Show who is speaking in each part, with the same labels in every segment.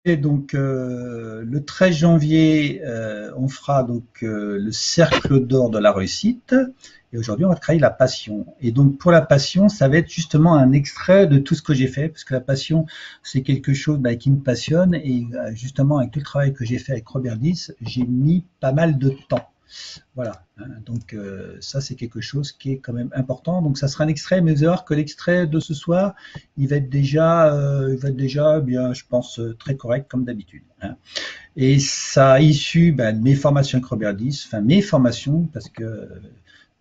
Speaker 1: Et donc, le 13 janvier, on fera donc le cercle d'or de la réussite. Et aujourd'hui, on va travailler la passion. Et donc, pour la passion, ça va être justement un extrait de tout ce que j'ai fait, parce que la passion, c'est quelque chose qui me passionne. Et justement, avec tout le travail que j'ai fait avec Robert Diss, j'ai mis pas mal de temps. Voilà, hein, donc ça c'est quelque chose qui est quand même important. Donc ça sera un extrait, mais vous allez voir que l'extrait de ce soir, il va être déjà bien, je pense, très correct comme d'habitude, hein. Et ça a issu de mes formations avec Robert Diss, enfin mes formations, parce que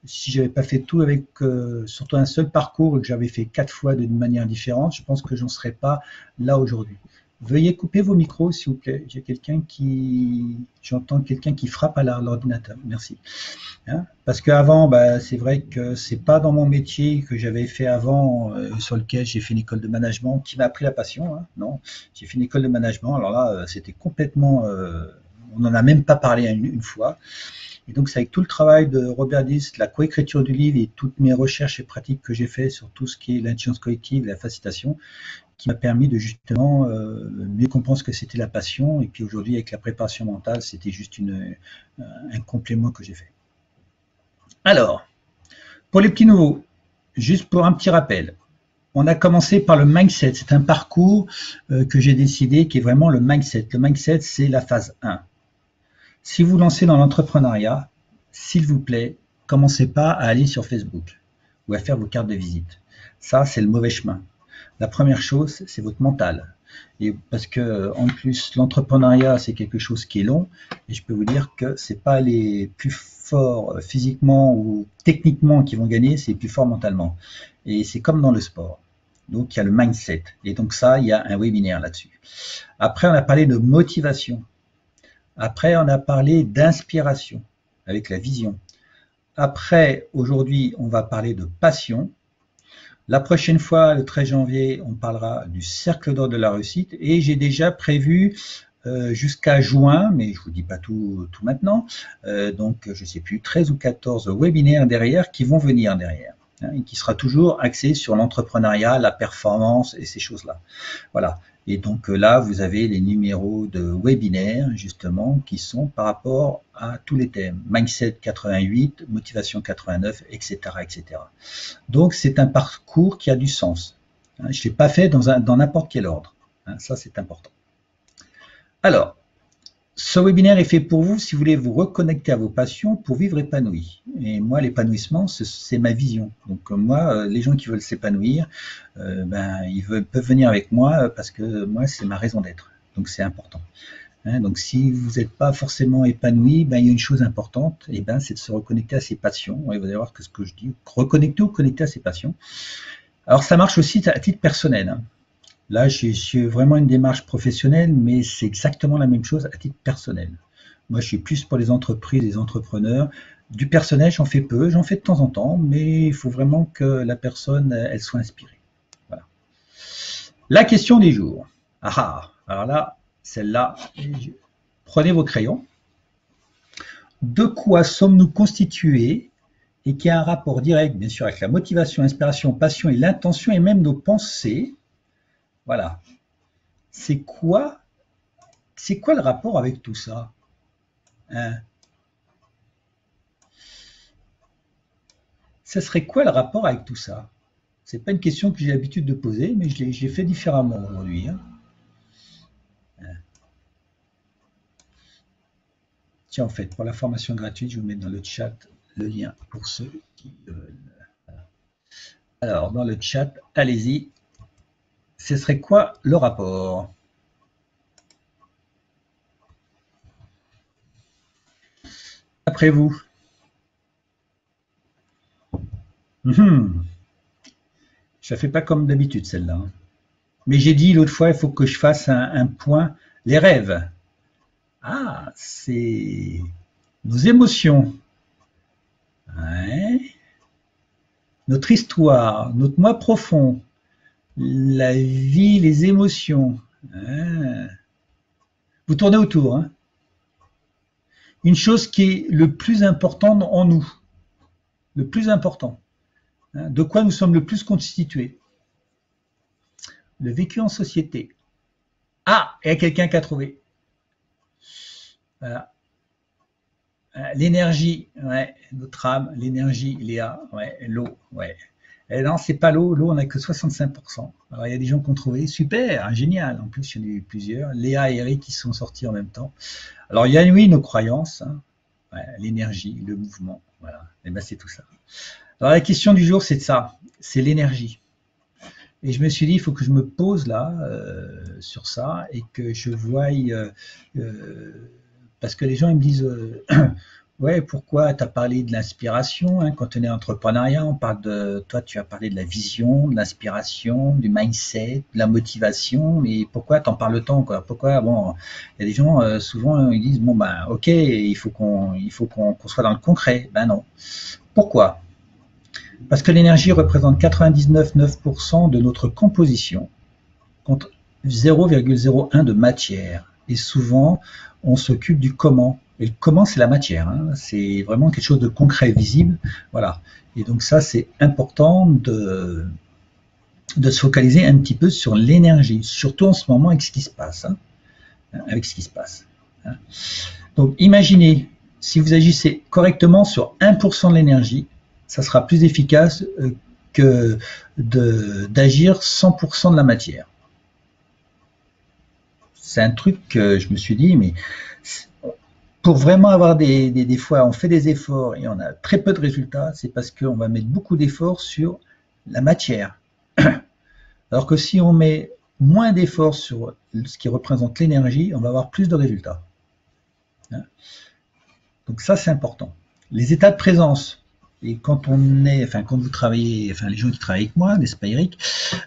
Speaker 1: si j'avais pas fait tout avec surtout un seul parcours et que j'avais fait 4 fois d'une manière différente, je pense que j'en serais pas là aujourd'hui. Veuillez couper vos micros, s'il vous plaît. J'entends quelqu'un qui frappe à l'ordinateur. Merci. Hein, parce qu'avant, c'est vrai que c'est pas dans mon métier que j'avais fait avant, sur lequel j'ai fait une école de management qui m'a appris la passion, hein. Non, j'ai fait une école de management. Alors là, c'était complètement, on n'en a même pas parlé une fois. Et donc, c'est avec tout le travail de Robert Diss, la coécriture du livre et toutes mes recherches et pratiques que j'ai fait sur tout ce qui est l'intelligence collective et la facilitation, qui m'a permis de justement mieux comprendre ce que c'était la passion. Et puis aujourd'hui, avec la préparation mentale, c'était juste un complément que j'ai fait. Alors, pour les petits nouveaux, juste pour un petit rappel, on a commencé par le mindset. C'est un parcours que j'ai décidé qui est vraiment le mindset. Le mindset, c'est la phase 1. Si vous lancez dans l'entrepreneuriat, s'il vous plaît, commencez pas à aller sur Facebook ou à faire vos cartes de visite. Ça, c'est le mauvais chemin. La première chose, c'est votre mental. Et parce que en plus, l'entrepreneuriat, c'est quelque chose qui est long. Et je peux vous dire que c'est pas les plus forts physiquement ou techniquement qui vont gagner, c'est les plus forts mentalement. Et c'est comme dans le sport. Donc, il y a le mindset. Et donc ça, il y a un webinaire là-dessus. Après, on a parlé de motivation. Après, on a parlé d'inspiration avec la vision. Après, aujourd'hui, on va parler de passion. La prochaine fois, le 13 janvier, on parlera du cercle d'or de la réussite et j'ai déjà prévu jusqu'à juin, mais je vous dis pas tout maintenant, donc je sais plus, 13 ou 14 webinaires derrière qui vont venir derrière, hein, et qui sera toujours axé sur l'entrepreneuriat, la performance et ces choses-là. Voilà. Et donc là, vous avez les numéros de webinaires, justement, qui sont par rapport à tous les thèmes. Mindset 88, motivation 89, etc., etc. Donc, c'est un parcours qui a du sens. Je ne l'ai pas fait dans n'importe quel ordre. Ça, c'est important. Alors, ce webinaire est fait pour vous si vous voulez vous reconnecter à vos passions pour vivre épanoui. Et moi, l'épanouissement, c'est ma vision. Donc moi, les gens qui veulent s'épanouir, peuvent venir avec moi parce que moi, c'est ma raison d'être. Donc c'est important. Hein, donc si vous n'êtes pas forcément épanoui, il y a une chose importante, c'est de se reconnecter à ses passions. Et vous allez voir que ce que je dis, reconnecter ou connecter à ses passions. Alors ça marche aussi à titre personnel, hein. Là, je suis vraiment une démarche professionnelle, mais c'est exactement la même chose à titre personnel. Moi, je suis plus pour les entreprises, les entrepreneurs. Du personnel, j'en fais peu, j'en fais de temps en temps, mais il faut vraiment que la personne, elle soit inspirée. Voilà. La question du jour. Alors là, celle-là, prenez vos crayons. De quoi sommes-nous constitués et qui a un rapport direct, bien sûr, avec la motivation, l'inspiration, passion et l'intention et même nos pensées? Voilà. C'est quoi C'est quoi le rapport avec tout ça, hein? Ça serait quoi le rapport avec tout ça? C'est pas une question que j'ai l'habitude de poser, mais je l'ai fait différemment aujourd'hui, hein. Tiens, en fait, pour la formation gratuite, je vais vous mettre dans le chat le lien pour ceux qui veulent. Alors, dans le chat, allez-y. Ce serait quoi le rapport? Après vous. Je la fais pas comme d'habitude, celle-là, hein. Mais j'ai dit l'autre fois, il faut que je fasse un point. Les rêves. Ah, c'est nos émotions. Ouais. Notre histoire, notre moi profond, la vie, les émotions. Ah. Vous tournez autour, hein. Une chose qui est le plus important en nous, le plus important, hein, de quoi nous sommes le plus constitués, le vécu en société. Ah, il y a quelqu'un qui a trouvé. Voilà. L'énergie, ouais, notre âme, l'énergie, Léa, ouais, l'eau, ouais. Et non, c'est pas l'eau, l'eau on n'a que 65%. Alors il y a des gens qui ont trouvé, super, génial, en plus il y en a eu plusieurs, Léa et Eric qui sont sortis en même temps. Alors il y a oui nos croyances, hein, ouais, l'énergie, le mouvement, voilà, et ben c'est tout ça. Alors la question du jour c'est de ça, c'est l'énergie. Et je me suis dit, il faut que je me pose là sur ça et que je voie, parce que les gens ils me disent, ouais, pourquoi tu as parlé de l'inspiration hein, quand on est entrepreneuriat, on parle de, toi tu as parlé de la vision, de l'inspiration, du mindset, de la motivation, mais pourquoi t'en parles tant quoi? Pourquoi bon, il y a des gens souvent ils disent bon ben ok, il faut qu'on soit dans le concret. Ben non. Pourquoi? Parce que l'énergie représente 99,9% de notre composition contre 0,01 de matière. Et souvent, on s'occupe du comment. Et le comment, c'est la matière. Hein. C'est vraiment quelque chose de concret, visible. Voilà. Et donc ça, c'est important de se focaliser un petit peu sur l'énergie, surtout en ce moment avec ce qui se passe. Hein. Avec ce qui se passe. Hein. Donc imaginez, si vous agissez correctement sur 1% de l'énergie, ça sera plus efficace que d'agir 100% de la matière. C'est un truc que je me suis dit, mais pour vraiment avoir des fois, on fait des efforts et on a très peu de résultats, c'est parce qu'on va mettre beaucoup d'efforts sur la matière. Alors que si on met moins d'efforts sur ce qui représente l'énergie, on va avoir plus de résultats. Donc ça, c'est important. Les états de présence. Et quand on est, enfin, quand vous travaillez, enfin, les gens qui travaillent avec moi, n'est-ce pas, Eric,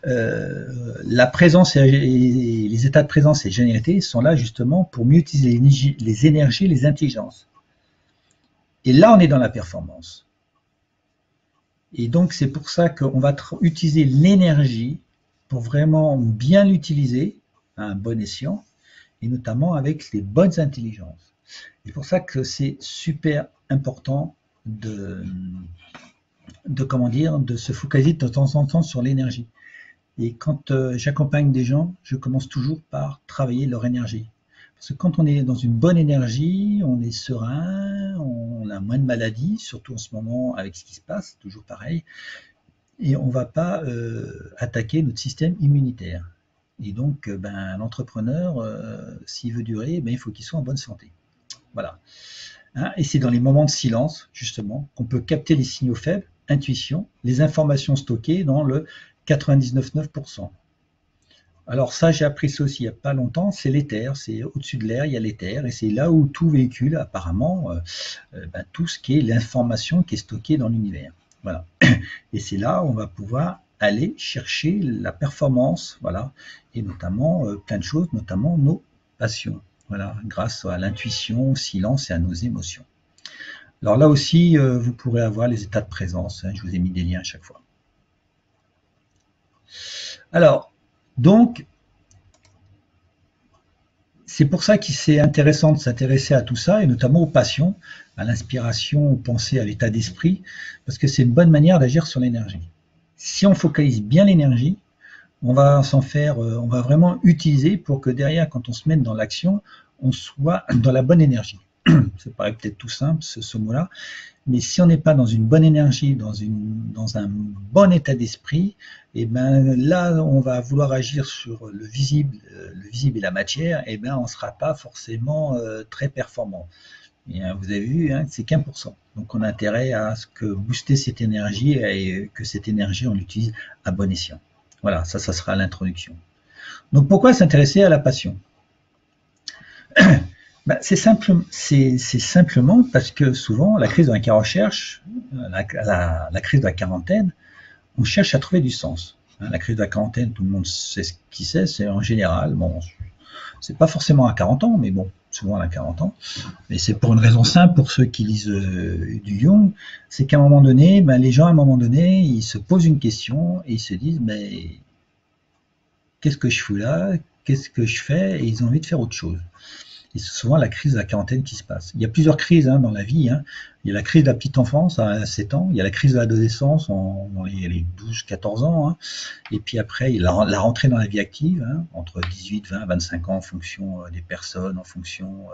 Speaker 1: la présence et les états de présence et généralité sont là justement pour mieux utiliser les énergies, les intelligences. Et là, on est dans la performance. Et donc, c'est pour ça qu'on va utiliser l'énergie pour vraiment bien l'utiliser à un bon escient, et notamment avec les bonnes intelligences. C'est pour ça que c'est super important comment dire, de se focaliser de temps en temps sur l'énergie. Et quand j'accompagne des gens, je commence toujours par travailler leur énergie. Parce que quand on est dans une bonne énergie, on est serein, on a moins de maladies, surtout en ce moment avec ce qui se passe, toujours pareil, et on ne va pas attaquer notre système immunitaire. Et donc, l'entrepreneur, s'il veut durer, il faut qu'il soit en bonne santé. Voilà. Hein, et c'est dans les moments de silence, justement, qu'on peut capter les signaux faibles, intuition, les informations stockées dans le 99,9%. Alors ça, j'ai appris ça aussi il n'y a pas longtemps, c'est l'éther, c'est au-dessus de l'air, il y a l'éther, et c'est là où tout véhicule apparemment tout ce qui est l'information qui est stockée dans l'univers. Voilà. Et c'est là où on va pouvoir aller chercher la performance, voilà, et notamment plein de choses, notamment nos passions, voilà, grâce à l'intuition, au silence et à nos émotions. Alors là aussi, vous pourrez avoir les états de présence, hein, je vous ai mis des liens à chaque fois. Alors, donc, c'est pour ça qu'il c'est intéressant de s'intéresser à tout ça, et notamment aux passions, à l'inspiration, aux pensées, à l'état d'esprit, parce que c'est une bonne manière d'agir sur l'énergie. Si on focalise bien l'énergie, on va s'en faire, on va vraiment utiliser pour que derrière, quand on se mette dans l'action, on soit dans la bonne énergie. Ça paraît peut-être tout simple, ce mot-là, mais si on n'est pas dans une bonne énergie, dans un bon état d'esprit, et là, on va vouloir agir sur le visible et la matière, et on ne sera pas forcément très performant. Et, vous avez vu, hein, c'est qu'1%. Donc on a intérêt à ce que booster cette énergie et que cette énergie, on l'utilise à bon escient. Voilà, ça sera l'introduction. Donc pourquoi s'intéresser à la passion? C'est simplement parce que souvent, la crise de la recherche, la crise de la quarantaine, on cherche à trouver du sens. La crise de la quarantaine, tout le monde sait ce qui c'est en général, bon, c'est pas forcément à 40 ans, mais bon, souvent à 40 ans. Mais c'est pour une raison simple, pour ceux qui lisent du Jung, c'est qu'à un moment donné, les gens, à un moment donné, ils se posent une question et ils se disent, mais qu'est-ce que je fous là? Qu'est-ce que je fais? Et ils ont envie de faire autre chose. Et c'est souvent la crise de la quarantaine qui se passe. Il y a plusieurs crises dans la vie. Il y a la crise de la petite enfance à 7 ans, il y a la crise de l'adolescence dans les 12-14 ans, et puis après, il y a la rentrée dans la vie active, entre 18, 20, 25 ans, en fonction des personnes, en fonction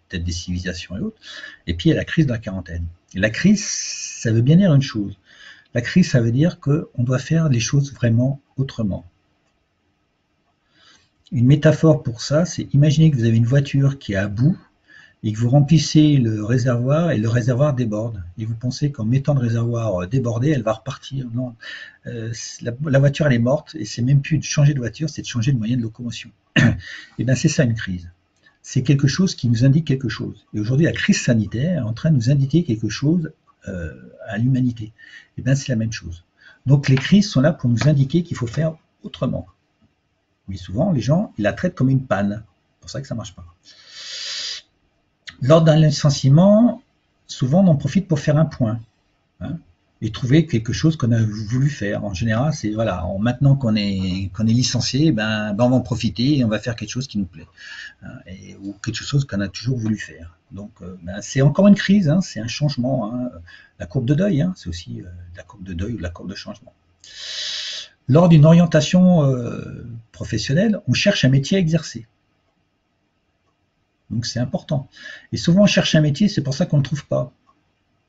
Speaker 1: peut-être des civilisations et autres. Et puis il y a la crise de la quarantaine. Et la crise, ça veut bien dire une chose. La crise, ça veut dire qu'on doit faire les choses vraiment autrement. Une métaphore pour ça, c'est imaginer que vous avez une voiture qui est à bout et que vous remplissez le réservoir et le réservoir déborde. Et vous pensez qu'en mettant le réservoir débordé, elle va repartir. Non, la voiture elle est morte et c'est même plus de changer de voiture, c'est de changer de moyen de locomotion. Et bien c'est ça une crise. C'est quelque chose qui nous indique quelque chose. Et aujourd'hui, la crise sanitaire est en train de nous indiquer quelque chose à l'humanité. Et bien c'est la même chose. Donc les crises sont là pour nous indiquer qu'il faut faire autrement. Mais souvent, les gens, ils la traitent comme une panne. C'est pour ça que ça ne marche pas. Lors d'un licenciement, souvent, on en profite pour faire un point et trouver quelque chose qu'on a voulu faire. En général, c'est voilà, maintenant qu'on est licencié, on va en profiter et on va faire quelque chose qui nous plaît ou quelque chose qu'on a toujours voulu faire. Donc, c'est encore une crise, c'est un changement. La courbe de deuil, c'est aussi la courbe de deuil ou la courbe de changement. Lors d'une orientation professionnelle, on cherche un métier à exercer. Donc c'est important. Et souvent on cherche un métier, c'est pour ça qu'on ne le trouve pas.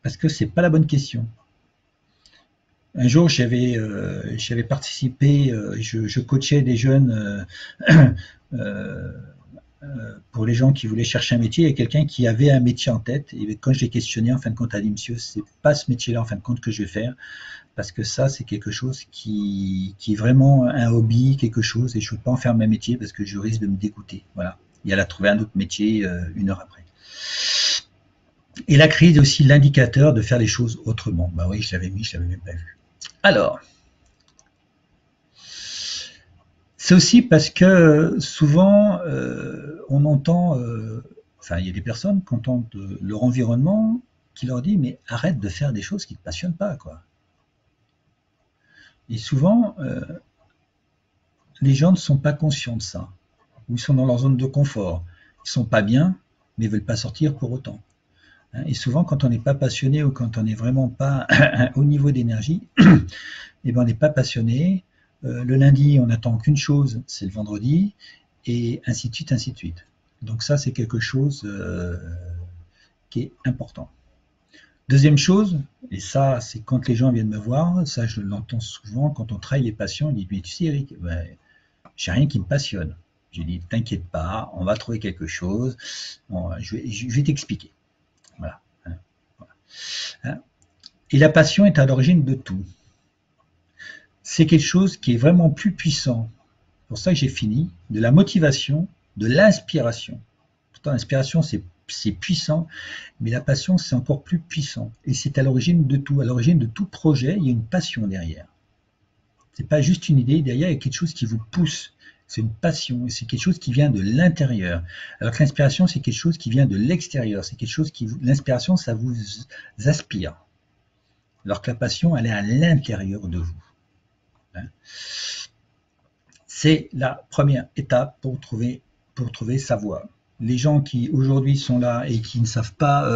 Speaker 1: Parce que c'est pas la bonne question. Un jour j'avais participé, je coachais des jeunes pour les gens qui voulaient chercher un métier, et quelqu'un qui avait un métier en tête. Et quand je l'ai questionné, en fin de compte, elle a dit, monsieur, c'est pas ce métier-là en fin de compte que je vais faire. Parce que ça, c'est quelque chose qui est vraiment un hobby, quelque chose, et je ne veux pas en faire mon métier parce que je risque de me dégoûter. Voilà. Et elle a trouvé un autre métier 1 heure après. Et la crise est aussi l'indicateur de faire les choses autrement. Bah oui, je l'avais mis, je l'avais même pas vu. Alors, c'est aussi parce que souvent, on entend, il y a des personnes qui entendent leur environnement qui leur dit, mais arrête de faire des choses qui ne te passionnent pas, quoi. Et souvent, les gens ne sont pas conscients de ça, ou ils sont dans leur zone de confort. Ils ne sont pas bien, mais ils ne veulent pas sortir pour autant. Et souvent, quand on n'est pas passionné ou quand on n'est vraiment pas au niveau d'énergie, on n'est pas passionné. Le lundi, on n'attend qu'une chose, c'est le vendredi, et ainsi de suite, ainsi de suite. Donc ça, c'est quelque chose qui est important. Deuxième chose, et ça, c'est quand les gens viennent me voir, ça je l'entends souvent, quand on travaille les passions, on dit, mais tu sais Eric, j'ai rien qui me passionne. J'ai dit, t'inquiète pas, on va trouver quelque chose, je vais t'expliquer. Voilà. Et la passion est à l'origine de tout. C'est quelque chose qui est vraiment plus puissant. C'est pour ça que j'ai fini, de la motivation, de l'inspiration. Pourtant, l'inspiration, c'est puissant, mais la passion, c'est encore plus puissant. Et c'est à l'origine de tout. À l'origine de tout projet, il y a une passion derrière. C'est pas juste une idée, derrière, il y a quelque chose qui vous pousse. C'est une passion, et c'est quelque chose qui vient de l'intérieur. Alors que l'inspiration, c'est quelque chose qui vient de l'extérieur. C'est quelque chose qui, l'inspiration, ça vous aspire. Alors que la passion, elle est à l'intérieur de vous. C'est la première étape pour trouver sa voie. Les gens qui aujourd'hui sont là et qui ne savent pas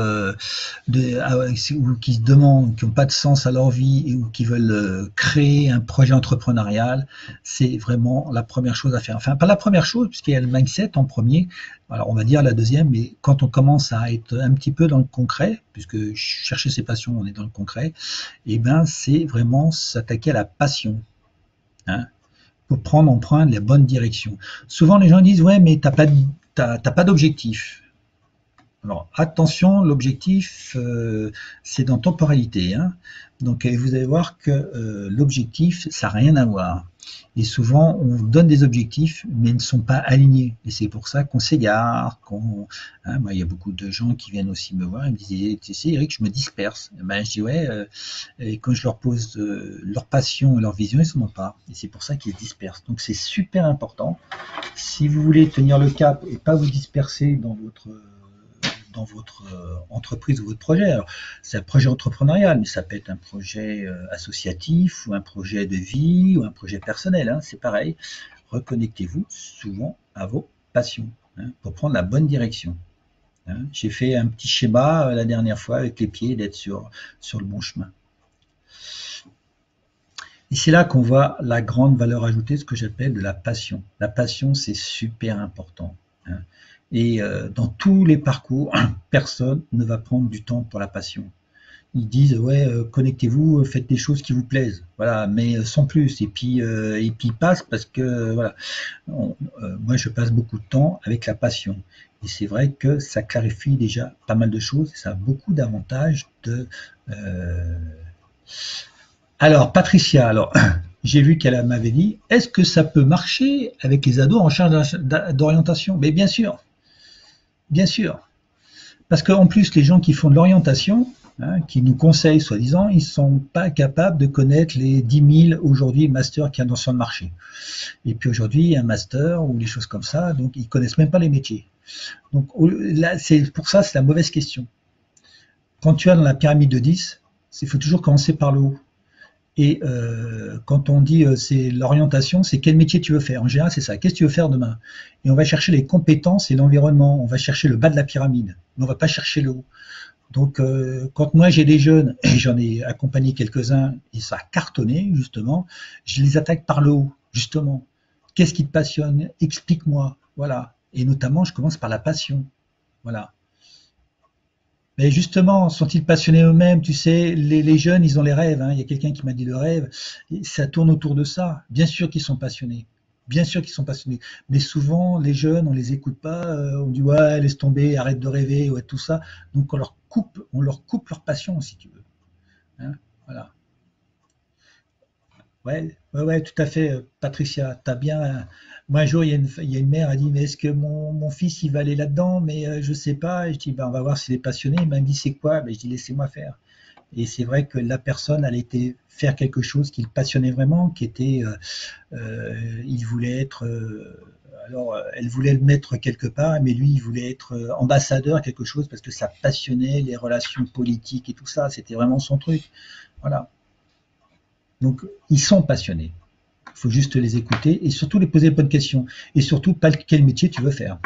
Speaker 1: ou qui se demandent, qui n'ont pas de sens à leur vie ou qui veulent créer un projet entrepreneurial, c'est vraiment la première chose à faire. Enfin, pas la première chose, puisqu'il y a le mindset en premier, alors on va dire la deuxième, mais quand on commence à être un petit peu dans le concret, puisque chercher ses passions, on est dans le concret, et c'est vraiment s'attaquer à la passion. Pour emprunter la bonne direction. Souvent, les gens disent, ouais, mais t'as pas d'objectif. Alors, attention, l'objectif, c'est dans temporalité. Donc, vous allez voir que l'objectif, ça n'a rien à voir. Et souvent, on donne des objectifs, mais ils ne sont pas alignés. Et c'est pour ça qu'on s'égare. Moi, il y a beaucoup de gens qui viennent aussi me voir et me disent, tu sais, Eric, je me disperse. Je dis, ouais, et quand je leur pose leur passion et leur vision, ils n'en ont pas. Et c'est pour ça qu'ils se dispersent. Donc, c'est super important. Si vous voulez tenir le cap et pas vous disperser dans votre entreprise ou votre projet. Alors, c'est un projet entrepreneurial, mais ça peut être un projet associatif ou un projet de vie ou un projet personnel. C'est pareil. Reconnectez-vous souvent à vos passions. hein, pour prendre la bonne direction. Hein. J'ai fait un petit schéma la dernière fois avec les pieds, d'être sur le bon chemin. Et c'est là qu'on voit la grande valeur ajoutée, ce que j'appelle de la passion. La passion, c'est super important. Hein. Et dans tous les parcours, personne ne va prendre du temps pour la passion. Ils disent ouais, connectez-vous, faites des choses qui vous plaisent, voilà, mais sans plus. Et puis ils passent parce que voilà, moi je passe beaucoup de temps avec la passion. Et c'est vrai que ça clarifie déjà pas mal de choses. Ça a beaucoup d'avantages de. Alors Patricia, alors j'ai vu qu'elle m'avait dit, est-ce que ça peut marcher avec les ados en charge d'orientation? Mais bien sûr. Parce qu'en plus, les gens qui font de l'orientation, hein, qui nous conseillent soi-disant, ils ne sont pas capables de connaître les 10 000 aujourd'hui masters qu'il y a sur le marché. Et puis aujourd'hui, un master ou des choses comme ça, donc ils ne connaissent même pas les métiers. Donc là, c'est pour ça, c'est la mauvaise question. Quand tu as dans la pyramide de 10, il faut toujours commencer par le haut. Et quand on dit c'est l'orientation, c'est quel métier tu veux faire. En général, c'est ça. Qu'est-ce que tu veux faire demain? Et on va chercher les compétences et l'environnement. On va chercher le bas de la pyramide, mais on va pas chercher le haut. Donc, quand moi j'ai des jeunes, et j'en ai accompagné quelques-uns, et ça a cartonné, justement, je les attaque par le haut, justement. Qu'est-ce qui te passionne? Explique-moi. Voilà. Et notamment, je commence par la passion. Voilà. Mais justement, sont-ils passionnés eux-mêmes? Tu sais, les jeunes, ils ont les rêves. Hein. Il y a quelqu'un qui m'a dit le rêve. Et ça tourne autour de ça. Bien sûr qu'ils sont passionnés. Bien sûr qu'ils sont passionnés. Mais souvent, les jeunes, on les écoute pas. On dit ouais, laisse tomber, arrête de rêver, ouais, tout ça. Donc on leur coupe leur passion, si tu veux. Hein. Voilà. Ouais, tout à fait, Patricia. T'as bien. Moi, un jour, il y a une mère a dit, mais est-ce que mon fils, il va aller là-dedans? Mais je sais pas. Et je dis, ben, on va voir s'il est passionné. Il m'a dit, c'est quoi? Ben, je dis, laissez-moi faire. Et c'est vrai que la personne, elle était faire quelque chose qui le passionnait vraiment, qui était, il voulait être, alors, elle voulait le mettre quelque part, mais lui, il voulait être ambassadeur quelque chose parce que ça passionnait les relations politiques et tout ça. C'était vraiment son truc. Voilà. Donc, ils sont passionnés. Il faut juste les écouter et surtout les poser les bonnes questions. Et surtout, pas quel métier tu veux faire.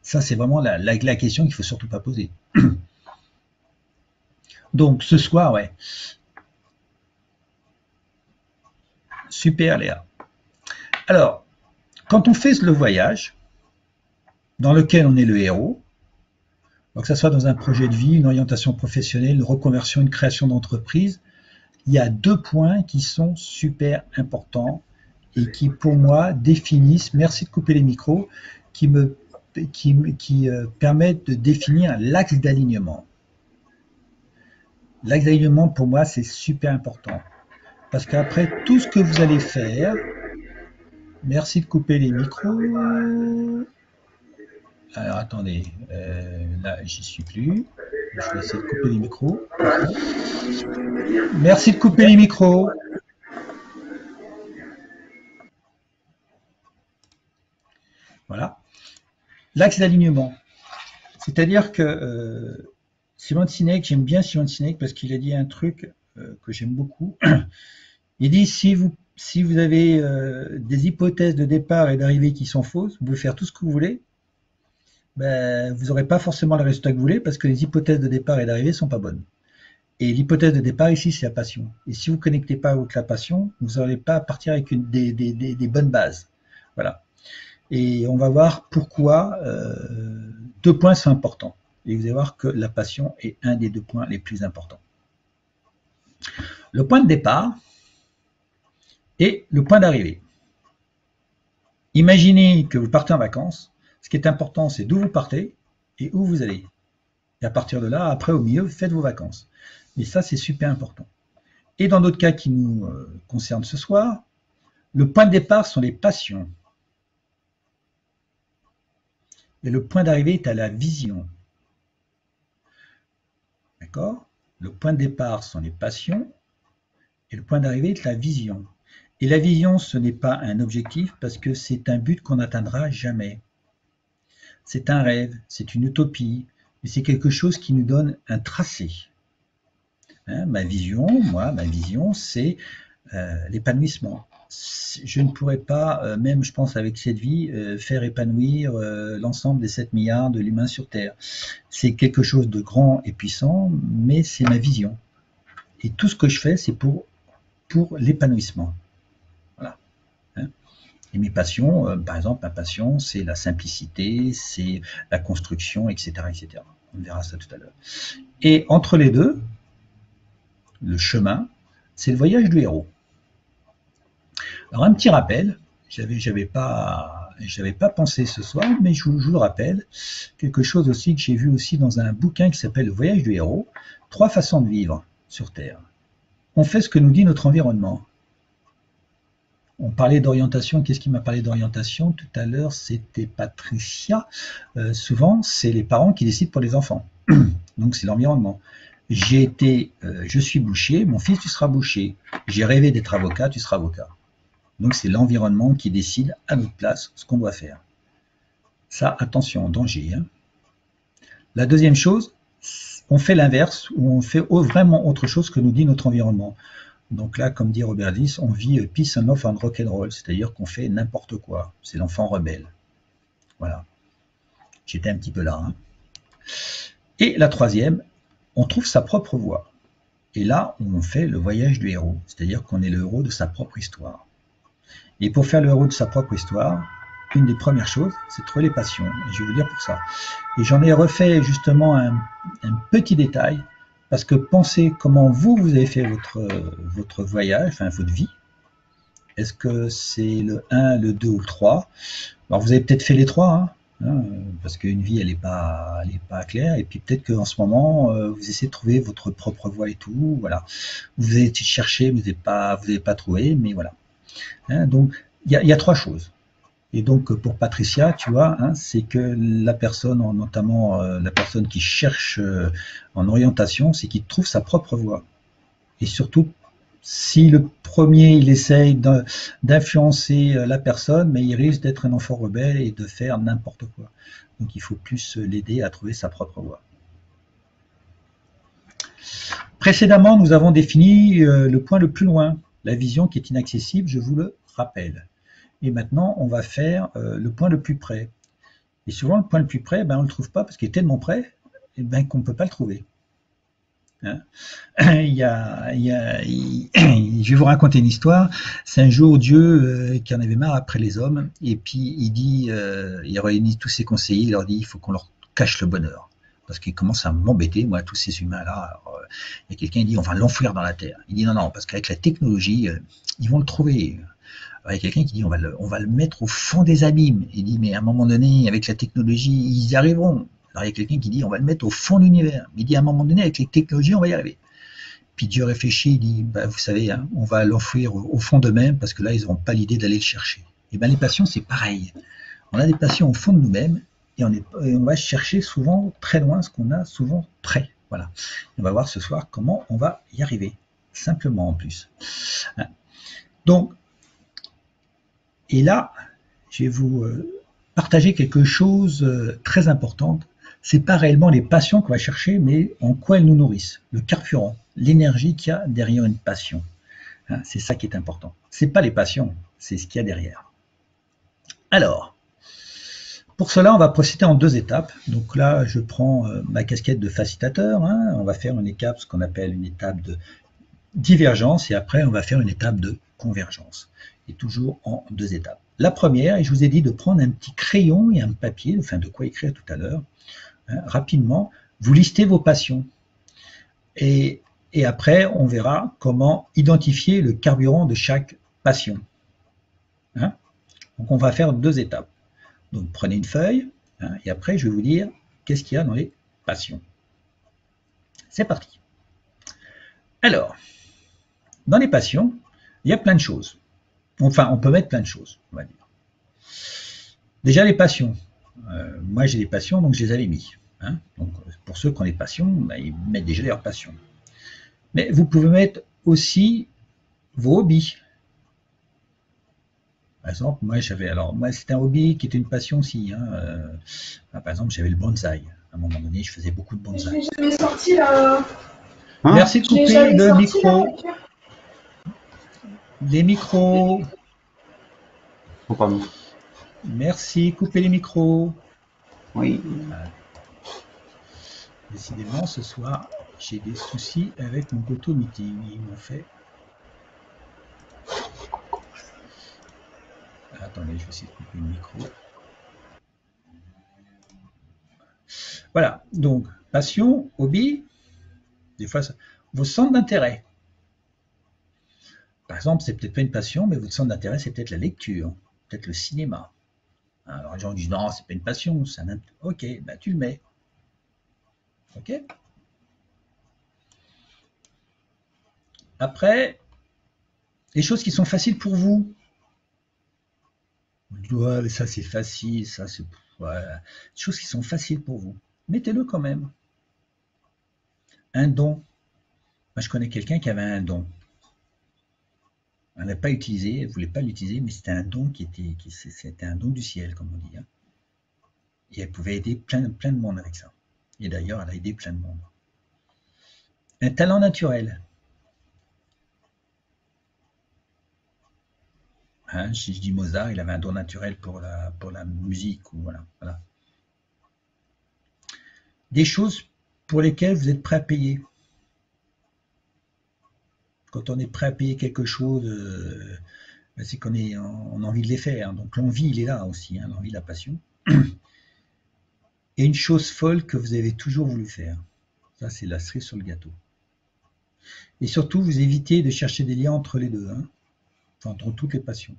Speaker 1: Ça, c'est vraiment la question qu'il ne faut surtout pas poser. Donc, ce soir, ouais. Super, Léa. Alors, quand on fait le voyage, dans lequel on est le héros, donc que ce soit dans un projet de vie, une orientation professionnelle, une reconversion, une création d'entreprise, il y a 2 points qui sont super importants et qui, pour moi, définissent, merci de couper les micros, qui permettent de définir l'axe d'alignement. L'axe d'alignement, pour moi, c'est super important. Parce qu'après, tout ce que vous allez faire, merci de couper les micros. Alors, attendez, là, j'y suis plus. Je vais essayer de couper les micros. Merci de couper les micros. Voilà. L'axe d'alignement. C'est-à-dire que Simon Sinek, j'aime bien Simon Sinek parce qu'il a dit un truc que j'aime beaucoup. Il dit si vous avez des hypothèses de départ et d'arrivée qui sont fausses, vous pouvez faire tout ce que vous voulez, ben, vous n'aurez pas forcément le résultat que vous voulez parce que les hypothèses de départ et d'arrivée ne sont pas bonnes. Et l'hypothèse de départ ici, c'est la passion. Et si vous ne connectez pas avec la passion, vous n'allez pas partir avec des bonnes bases. Voilà. Et on va voir pourquoi 2 points sont importants. Et vous allez voir que la passion est un des 2 points les plus importants. Le point de départ et le point d'arrivée. Imaginez que vous partez en vacances. Ce qui est important, c'est d'où vous partez et où vous allez. Et à partir de là, après, au milieu, vous faites vos vacances. Mais ça, c'est super important. Et dans d'autres cas qui nous concernent ce soir, le point de départ sont les passions. Et le point d'arrivée est à la vision. D'accord? Le point de départ sont les passions et le point d'arrivée est la vision. Et la vision, ce n'est pas un objectif parce que c'est un but qu'on n'atteindra jamais. C'est un rêve, c'est une utopie, mais c'est quelque chose qui nous donne un tracé. Hein, ma vision, c'est l'épanouissement. je ne pourrais pas, même je pense avec cette vie, faire épanouir l'ensemble des 7 milliards de l'humain sur Terre. C'est quelque chose de grand et puissant, mais c'est ma vision. Et tout ce que je fais, c'est pour l'épanouissement. Voilà. Hein. Et mes passions, par exemple, ma passion, c'est la simplicité, c'est la construction, etc., etc. On verra ça tout à l'heure. Et entre les deux, le chemin, c'est le voyage du héros. Alors un petit rappel, j'avais pas pensé ce soir, mais je vous le rappelle, quelque chose aussi que j'ai vu aussi dans un bouquin qui s'appelle Le voyage du héros, 3 façons de vivre sur Terre. On fait ce que nous dit notre environnement. On parlait d'orientation, qu'est-ce qui m'a parlé d'orientation tout à l'heure? C'était Patricia. Souvent, c'est les parents qui décident pour les enfants. Donc c'est l'environnement. Je suis boucher, mon fils, tu seras boucher. J'ai rêvé d'être avocat, tu seras avocat. Donc c'est l'environnement qui décide à notre place ce qu'on doit faire. Ça, attention, danger. Hein. La deuxième chose, on fait l'inverse, ou on fait vraiment autre chose que nous dit notre environnement. Donc là, comme dit Robert Diss, on vit peace and love and rock'n'roll, c'est-à-dire qu'on fait n'importe quoi. C'est l'enfant rebelle. Voilà. J'étais un petit peu là. Hein. Et la troisième, on trouve sa propre voie. Et là, on fait le voyage du héros, c'est-à-dire qu'on est le héros de sa propre histoire. Et pour faire le héros de sa propre histoire, une des premières choses, c'est de trouver les passions. Et je vais vous dire pour ça. Et j'en ai refait justement un petit détail, parce que pensez comment vous avez fait votre voyage, enfin votre vie. Est-ce que c'est le 1, le 2 ou le 3? Alors vous avez peut-être fait les 3, hein, parce qu'une vie, elle n'est pas claire. Et puis peut-être qu'en ce moment, vous essayez de trouver votre propre voie et tout. Voilà. Vous avez cherché, vous n'avez pas trouvé, mais voilà. Hein, donc, il y a 3 choses. Et donc, pour Patricia, tu vois, hein, c'est que la personne, notamment la personne qui cherche en orientation, c'est qu'il trouve sa propre voie. Et surtout, si le premier, il essaye d'influencer la personne, mais il risque d'être un enfant rebelle et de faire n'importe quoi. Donc, il faut plus l'aider à trouver sa propre voie. Précédemment, nous avons défini le point le plus loin, la vision qui est inaccessible, je vous le rappelle. Et maintenant, on va faire le point le plus près. Et souvent, le point le plus près, on ne le trouve pas parce qu'il est tellement près qu'on ne peut pas le trouver. Hein. Je vais vous raconter une histoire. C'est un jour Dieu qui en avait marre après les hommes. Et puis, il dit, il réunit tous ses conseillers, il leur dit, il faut qu'on leur cache le bonheur. Parce qu'il commence à m'embêter, moi, tous ces humains-là. Il y a quelqu'un qui dit, on va l'enfouir dans la terre. Il dit, non, parce qu'avec la technologie, ils vont le trouver. Alors, il y a quelqu'un qui dit, on va le mettre au fond des abîmes. Il dit, mais à un moment donné, avec la technologie, ils y arriveront. Alors, il y a quelqu'un qui dit, on va le mettre au fond de l'univers. Il dit, à un moment donné, avec les technologies, on va y arriver. Puis Dieu réfléchit, il dit, vous savez, hein, on va l'enfouir au fond d'eux-mêmes parce que là, ils n'auront pas l'idée d'aller le chercher. Et bien, les passions, c'est pareil. On a des passions au fond de nous-mêmes et on va chercher souvent très loin ce qu'on a souvent près. Voilà. On va voir ce soir comment on va y arriver. Simplement en plus. Hein. Donc, et là, je vais vous partager quelque chose de très important. Ce n'est pas réellement les passions qu'on va chercher, mais en quoi elles nous nourrissent. Le carburant, l'énergie qu'il y a derrière une passion. Hein, c'est ça qui est important. Ce n'est pas les passions, c'est ce qu'il y a derrière. Alors, pour cela, on va procéder en 2 étapes. Donc là, je prends ma casquette de facilitateur. Hein, on va faire une étape, ce qu'on appelle une étape de divergence, et après, on va faire une étape de convergence. Et toujours en 2 étapes. La première, et je vous ai dit de prendre un petit crayon et un papier, enfin de quoi écrire tout à l'heure, hein, rapidement, vous listez vos passions. Et après, on verra comment identifier le carburant de chaque passion. Hein. Donc on va faire 2 étapes. Donc prenez une feuille, hein, et après je vais vous dire qu'est-ce qu'il y a dans les passions. C'est parti. Alors, dans les passions, il y a plein de choses. Enfin, on peut mettre plein de choses, on va dire. Déjà, les passions. Moi, j'ai des passions, donc je les avais mis. Hein. Donc, pour ceux qui ont des passions, ils mettent déjà leurs passions. Mais vous pouvez mettre aussi vos hobbies. Par exemple, moi, c'était un hobby qui était une passion aussi. Hein. Par exemple, j'avais le bonsaï. À un moment donné, je faisais beaucoup de bonsaï.
Speaker 2: Je l'ai jamais sorti là.
Speaker 1: Merci de couper le micro. Les micros.
Speaker 2: Oh, pardon.
Speaker 1: Merci, coupez les micros.
Speaker 2: Oui.
Speaker 1: Voilà. Décidément, ce soir, j'ai des soucis avec mon GoToMeeting. Ils m'ont fait... Attendez, je vais essayer de couper le micro. Voilà, donc, passion, hobby, des fois, vos centres d'intérêt. Par exemple, c'est peut-être pas une passion, mais votre centre d'intérêt, c'est peut-être la lecture, peut-être le cinéma. Alors, les gens disent non, c'est pas une passion, c'est un... Ok, bah, tu le mets. Ok. Après, les choses qui sont faciles pour vous. Ouais, mais ça c'est facile, ça c'est... Ouais. Des choses qui sont faciles pour vous. Mettez-le quand même. Un don. Moi, je connais quelqu'un qui avait un don. Elle n'a pas utilisé, elle ne voulait pas l'utiliser, mais c'était un don c'était un don du ciel, comme on dit. Hein. Et elle pouvait aider plein de monde avec ça. Et d'ailleurs, elle a aidé plein de monde. Un talent naturel. Hein, si je dis Mozart, il avait un don naturel pour la musique. Ou voilà. Des choses pour lesquelles vous êtes prêt à payer. Quand on est prêt à payer quelque chose, c'est on a envie de les faire. Donc l'envie, il est là aussi, hein, l'envie, la passion. Et une chose folle que vous avez toujours voulu faire. Ça, c'est la cerise sur le gâteau. Et surtout, vous évitez de chercher des liens entre les deux, hein, enfin, entre toutes les passions.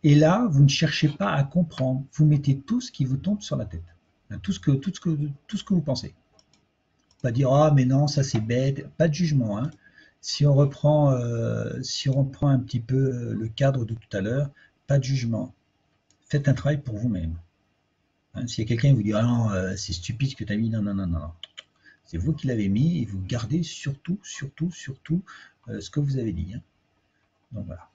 Speaker 1: Et là, vous ne cherchez pas à comprendre, vous mettez tout ce qui vous tombe sur la tête, hein, tout ce que vous pensez. Pas dire ah mais non ça c'est bête, pas de jugement. Hein. Si on reprend un petit peu le cadre de tout à l'heure, pas de jugement. Faites un travail pour vous-même. Hein, s'il y a quelqu'un qui vous dit ah non c'est stupide ce que tu as mis, non non non non, c'est vous qui l'avez mis et vous gardez surtout ce que vous avez dit. Hein. Donc voilà.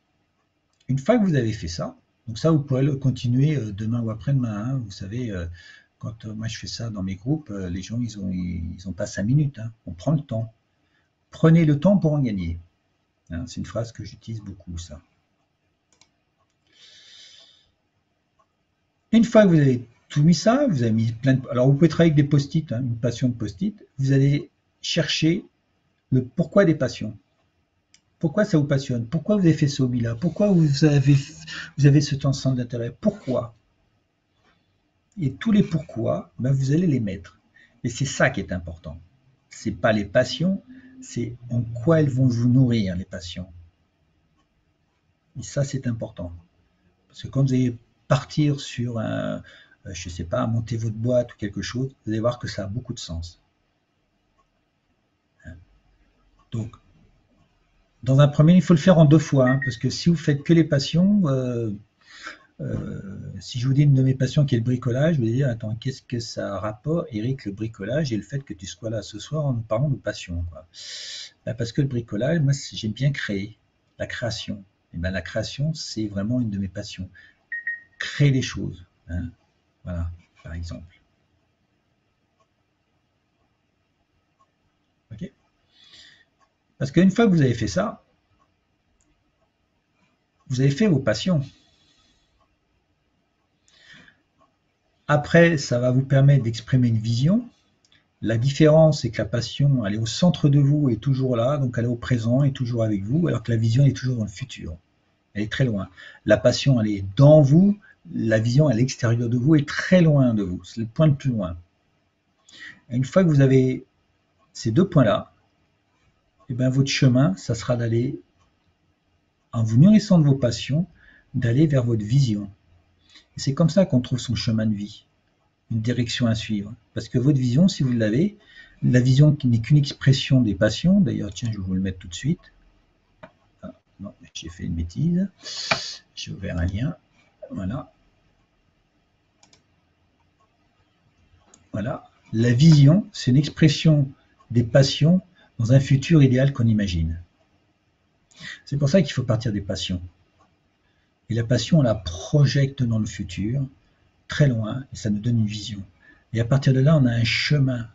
Speaker 1: Une fois que vous avez fait ça, donc ça vous pourrez le continuer demain ou après-demain. Hein. Vous savez, quand moi je fais ça dans mes groupes, les gens ils ont pas 5 minutes. Hein. On prend le temps. Prenez le temps pour en gagner. Hein. C'est une phrase que j'utilise beaucoup ça. Une fois que vous avez tout mis ça, vous avez mis plein de... Alors vous pouvez travailler avec des post-it, hein, une passion de post-it. Vous allez chercher le pourquoi des passions. Pourquoi ça vous passionne? Pourquoi vous avez fait ce hobby-là? Pourquoi vous avez ce centre d'intérêt? Pourquoi? Et tous les pourquoi, ben vous allez les mettre. Et c'est ça qui est important. C'est pas les passions, c'est en quoi elles vont vous nourrir, les passions. Et ça, c'est important. Parce que quand vous allez partir sur un, je sais pas, monter votre boîte ou quelque chose, vous allez voir que ça a beaucoup de sens. Donc, dans un premier, il faut le faire en 2 fois, hein, parce que si vous faites que les passions, si je vous dis une de mes passions qui est le bricolage, vous allez dire, attends, qu'est-ce que ça a rapport, Eric, le bricolage et le fait que tu sois là ce soir en nous parlant de passion, quoi. Ben, parce que le bricolage, moi, j'aime bien créer, la création. Et ben, la création, c'est vraiment une de mes passions. Créer des choses. Hein. Voilà, par exemple. Okay, parce qu'une fois que vous avez fait ça, vous avez fait vos passions. Après, ça va vous permettre d'exprimer une vision. La différence, c'est que la passion, elle est au centre de vous et toujours là, donc elle est au présent et toujours avec vous, alors que la vision est toujours dans le futur. Elle est très loin. La passion, elle est dans vous, la vision à l'extérieur de vous est très loin de vous. C'est le point le plus loin. Et une fois que vous avez ces 2 points-là, et bien votre chemin, ça sera d'aller, en vous nourrissant de vos passions, d'aller vers votre vision. Et c'est comme ça qu'on trouve son chemin de vie, une direction à suivre. Parce que votre vision, si vous l'avez, la vision qui n'est qu'une expression des passions, d'ailleurs, tiens, je vais vous le mettre tout de suite. Ah, non, j'ai fait une bêtise. J'ai ouvert un lien. Voilà. Voilà. La vision, c'est une expression des passions dans un futur idéal qu'on imagine. C'est pour ça qu'il faut partir des passions. Et la passion, on la projette dans le futur, très loin, et ça nous donne une vision. Et à partir de là, on a un chemin.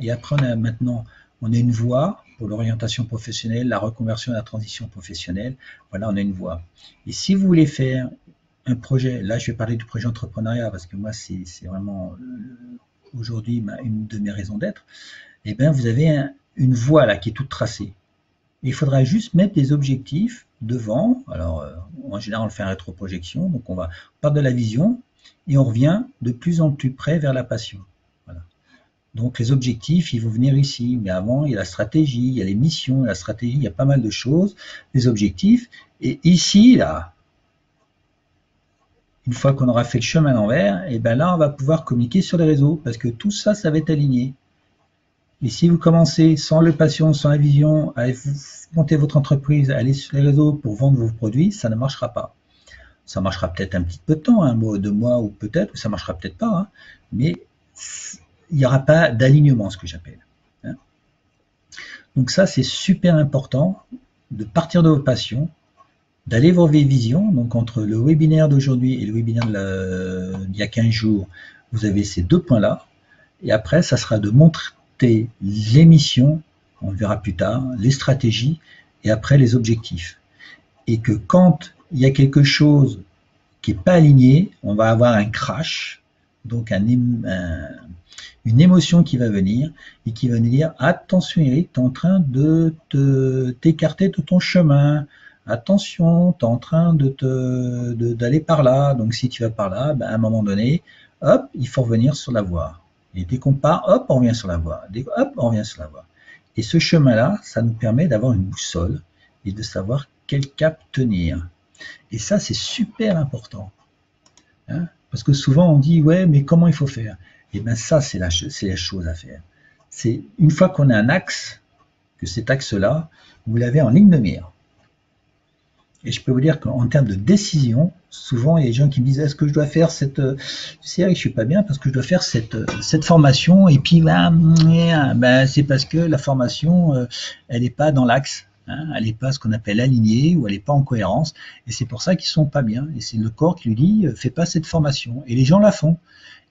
Speaker 1: Et après, on a une voie pour l'orientation professionnelle, la reconversion et la transition professionnelle. Voilà, on a une voie. Et si vous voulez faire un projet, là je vais parler du projet entrepreneuriat parce que moi c'est vraiment aujourd'hui une de mes raisons d'être, et bien vous avez une voie là qui est toute tracée. Il faudra juste mettre des objectifs devant. Alors, en général, on fait une rétroprojection, donc on part de la vision et on revient de plus en plus près vers la passion. Voilà. Donc, les objectifs, ils vont venir ici. Mais avant, il y a la stratégie, il y a les missions, la stratégie, il y a pas mal de choses, les objectifs. Et ici, là, une fois qu'on aura fait le chemin à l'envers, et ben là, on va pouvoir communiquer sur les réseaux parce que tout ça, ça va être aligné. Et si vous commencez sans le passion, sans la vision, à monter votre entreprise, à aller sur les réseaux pour vendre vos produits, ça ne marchera pas. Ça marchera peut-être un petit peu de temps, un mois, 2 mois, ou peut-être, ou ça marchera peut-être pas, hein, mais il n'y aura pas d'alignement, ce que j'appelle. Hein. Donc ça, c'est super important de partir de vos passions, d'aller voir vos visions. Donc entre le webinaire d'aujourd'hui et le webinaire d'il y a 15 jours, vous avez ces 2 points-là. Et après, ça sera de montrer les missions, on le verra plus tard, les stratégies et après les objectifs. Et que quand il y a quelque chose qui n'est pas aligné, on va avoir un crash, donc une émotion qui va venir et qui va nous dire attention Eric, tu es en train de t'écarter de ton chemin, attention, tu es en train d'aller par là, donc si tu vas par là, ben, à un moment donné, hop, il faut revenir sur la voie. Et dès qu'on part, hop, on revient sur la voie. Hop, on revient sur la voie. Et ce chemin-là, ça nous permet d'avoir une boussole et de savoir quel cap tenir. Et ça, c'est super important. Hein, parce que souvent, on dit, ouais, mais comment il faut faire? Et bien ça, c'est la chose à faire. C'est une fois qu'on a un axe, que cet axe-là, vous l'avez en ligne de mire. Et je peux vous dire qu'en termes de décision, souvent il y a des gens qui me disent est-ce que je dois faire cette... C'est vrai que je suis pas bien parce que je dois faire cette formation et puis ben, c'est parce que la formation, elle n'est pas dans l'axe. Hein, elle n'est pas ce qu'on appelle alignée ou elle n'est pas en cohérence. Et c'est pour ça qu'ils sont pas bien. Et c'est le corps qui lui dit fais pas cette formation. Et les gens la font.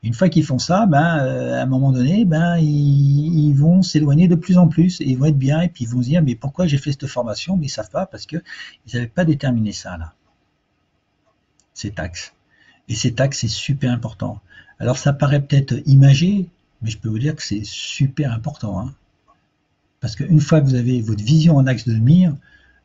Speaker 1: Une fois qu'ils font ça, ben, à un moment donné, ben, ils vont s'éloigner de plus en plus et ils vont être bien et puis ils vont se dire mais pourquoi j'ai fait cette formation? Mais ils ne savent pas parce qu'ils n'avaient pas déterminé ça là, cet axe. Et cet axe c'est super important. Alors ça paraît peut-être imagé, mais je peux vous dire que c'est super important. Hein. Parce qu'une fois que vous avez votre vision en axe de mire,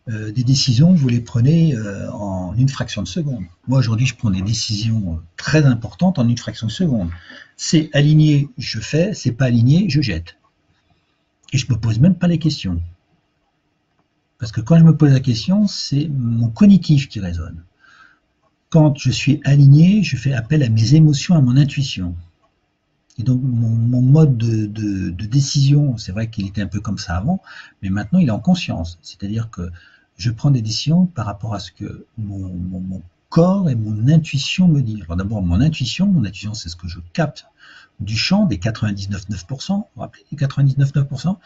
Speaker 1: des décisions, vous les prenez en une fraction de seconde. Moi, aujourd'hui, je prends des décisions très importantes en une fraction de seconde. C'est aligné, je fais, c'est pas aligné, je jette. Et je me pose même pas les questions. Parce que quand je me pose la question, c'est mon cognitif qui résonne. Quand je suis aligné, je fais appel à mes émotions, à mon intuition. Et donc, mon mode de décision, c'est vrai qu'il était un peu comme ça avant, mais maintenant, il est en conscience. C'est-à-dire que je prends des décisions par rapport à ce que mon corps et mon intuition me disent. Alors d'abord, mon intuition, c'est ce que je capte du champ des 99,9%. Vous vous rappelez, les 99,9%.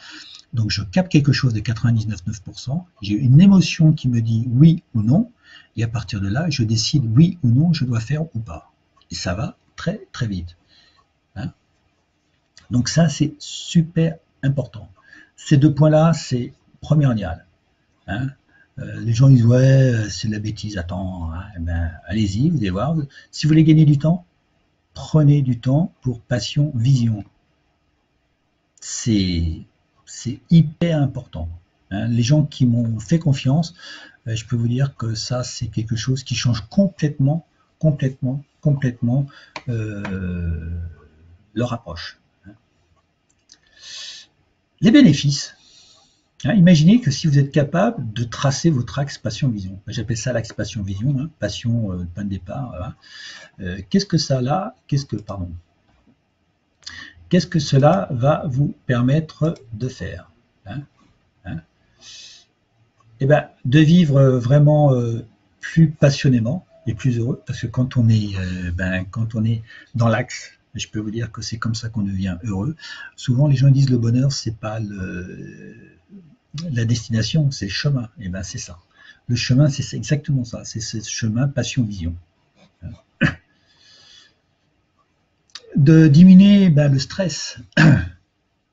Speaker 1: Donc, je capte quelque chose de 99,9%. J'ai une émotion qui me dit oui ou non. Et à partir de là, je décide oui ou non, je dois faire ou pas. Et ça va très, très vite. Hein? Donc ça, c'est super important. Ces 2 points-là, c'est primordial. Hein? Les gens disent ouais, c'est de la bêtise, attends, hein, eh ben, allez-y, vous allez voir. Si vous voulez gagner du temps, prenez du temps pour passion, vision. C'est hyper important. Hein. Les gens qui m'ont fait confiance, je peux vous dire que ça, c'est quelque chose qui change complètement leur approche. Les bénéfices. Hein, imaginez que si vous êtes capable de tracer votre axe passion-vision, j'appelle ça l'axe passion-vision, hein, passion, le point de départ, voilà. Qu'est-ce que cela va vous permettre de faire? Hein, hein, eh ben, de vivre vraiment plus passionnément et plus heureux, parce que quand on est dans l'axe, je peux vous dire que c'est comme ça qu'on devient heureux. Souvent, les gens disent le bonheur, c'est pas la destination, c'est le chemin. Et ben c'est ça. Le chemin, c'est exactement ça. C'est ce chemin passion-vision. De diminuer le stress.